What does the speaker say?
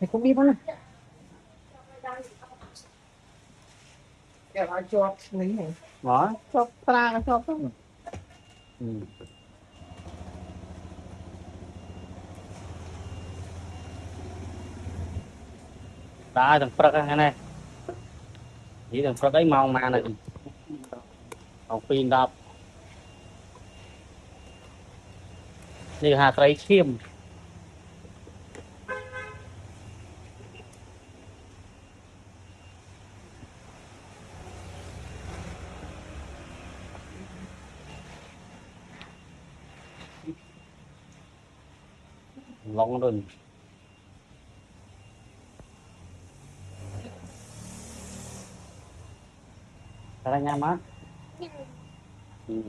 Thầy không biết đó này. Để lại cho lấy này. Đó. Cho tra cho tốt. Ừ. Đã thằng Phật cái này chỉ thằng Phật ấy mong mà này học pin đọc như hạt cây khiêm long đồn cái này nha má. Ừ.